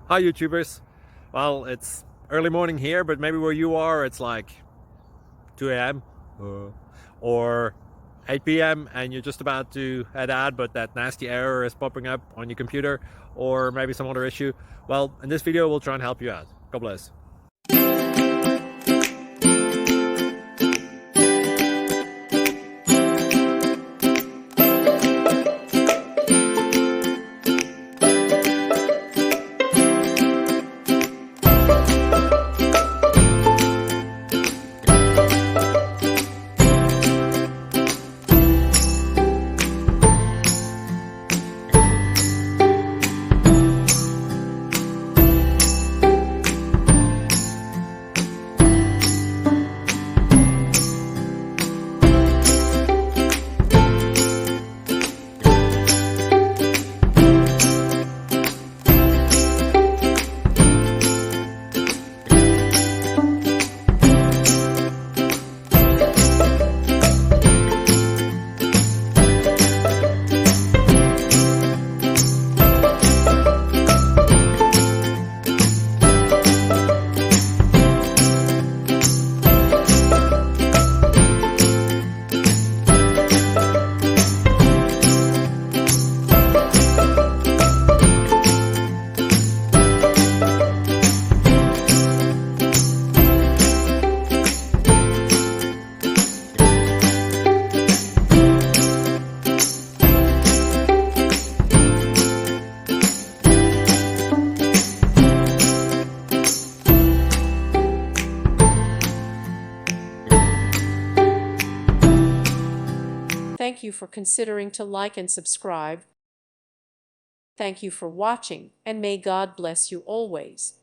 Hi YouTubers. Well, it's early morning here, but maybe where you are it's like 2 a.m. Or 8 p.m. and you're just about to head out, but that nasty error is popping up on your computer, or maybe some other issue. Well, in this video we'll try and help you out. God bless. Thank you for considering to like and subscribe. Thank you for watching, and may God bless you always.